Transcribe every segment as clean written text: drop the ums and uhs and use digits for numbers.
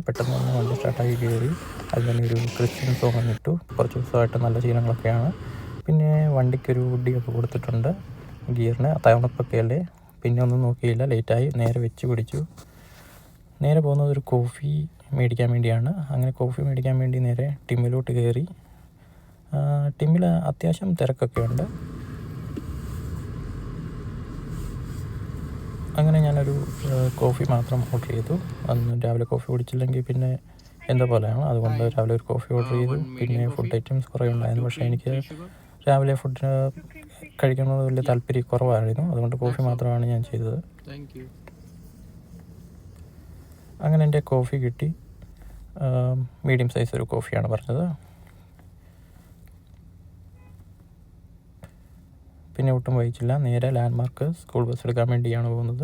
പെട്ടെന്ന് തന്നെ വണ്ടി സ്റ്റാർട്ടാക്കി കയറി. അത് തന്നെ ഒരു ക്രിസ്ത്യൻ സോങ് ഇട്ടു. കുറച്ച് ദിവസമായിട്ട് നല്ല ശീലങ്ങളൊക്കെയാണ്. പിന്നെ വണ്ടിക്കൊരു വുഡിയൊക്കെ കൊടുത്തിട്ടുണ്ട് ഗിയറിന്. തവണപ്പൊക്കെ അല്ലേ, പിന്നെ ഒന്നും നോക്കിയില്ല, ലേറ്റായി. നേരെ വെച്ച് പിടിച്ചു. നേരെ പോകുന്നത് ഒരു കോഫി മേടിക്കാൻ വേണ്ടിയാണ്. അങ്ങനെ കോഫി മേടിക്കാൻ വേണ്ടി നേരെ ടിമ്മിലോട്ട് കയറി. ടിമ്മിൽ അത്യാവശ്യം തിരക്കൊക്കെ ഉണ്ട്. അങ്ങനെ ഞാനൊരു കോഫി മാത്രം ഓർഡർ ചെയ്തു. അന്ന് രാവിലെ കോഫി കുടിച്ചില്ലെങ്കിൽ പിന്നെ എന്താ പോലെയാണ്, അതുകൊണ്ട് രാവിലെ ഒരു കോഫി ഓർഡർ ചെയ്തു. പിന്നെ ഫുഡ് ഐറ്റംസ് കുറേ ഉണ്ടായിരുന്നു, പക്ഷേ എനിക്ക് രാവിലെ ഫുഡ് കഴിക്കുന്നത് വലിയ താല്പര്യക്കുറവായിരുന്നു. അതുകൊണ്ട് കോഫി മാത്രമാണ് ഞാൻ ചെയ്തത്. അങ്ങനെ എൻ്റെ കോഫി കിട്ടി. മീഡിയം സൈസ് ഒരു കോഫിയാണ് പറഞ്ഞത്. പിന്നെ ഒട്ടും വഹിച്ചില്ല, നേരെ ലാൻഡ്മാർക്ക് സ്കൂൾ ബസ് എടുക്കാൻ വേണ്ടിയാണ് പോകുന്നത്.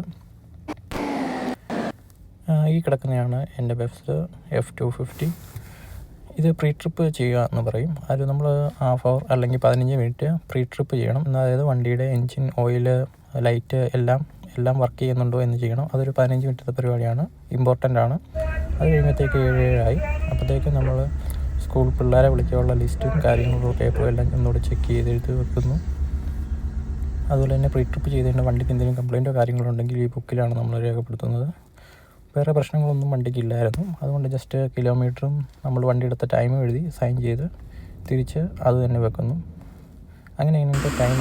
ഈ കിടക്കുന്നതാണ് എൻ്റെ ബസ് F250. ഇത് പ്രീ ട്രിപ്പ് ചെയ്യുക എന്ന് പറയും. അത് നമ്മൾ ഹാഫ് അവർ അല്ലെങ്കിൽ 15 മിനിറ്റ് പ്രീ ട്രിപ്പ് ചെയ്യണം. അതായത് വണ്ടിയുടെ എൻജിൻ, ഓയിൽ, ലൈറ്റ് എല്ലാം വർക്ക് ചെയ്യുന്നുണ്ടോ എന്ന് ചെയ്യണം. അതൊരു 15 മിനിറ്റത്തെ പരിപാടിയാണ്, ഇമ്പോർട്ടൻ്റ് ആണ്. അത് കഴിയുമ്പോഴത്തേക്ക് 7 അപ്പോഴത്തേക്ക് നമ്മൾ സ്കൂൾ പിള്ളേരെ വിളിക്കാനുള്ള ലിസ്റ്റും കാര്യങ്ങളും പേപ്പറും എല്ലാം ഒന്നുകൂടെ ചെക്ക് ചെയ്ത് എഴുതി വെക്കുന്നു. അതുപോലെ തന്നെ പ്രീ ട്രിപ്പ് ചെയ്തതിൻ്റെ വണ്ടിക്ക് എന്തെങ്കിലും കംപ്ലയിൻറ്റോ കാര്യങ്ങളോ ഉണ്ടെങ്കിൽ ഈ ബുക്കിലാണ് നമ്മൾ രേഖപ്പെടുത്തുന്നത്. വേറെ പ്രശ്നങ്ങളൊന്നും വണ്ടിക്കില്ലായിരുന്നു. അതുകൊണ്ട് ജസ്റ്റ് കിലോമീറ്ററും നമ്മൾ വണ്ടി എടുത്ത ടൈമും എഴുതി സൈൻ ചെയ്ത് തിരിച്ച് അത് തന്നെ വെക്കുന്നു. അങ്ങനെ ഇതിൻ്റെ ടൈം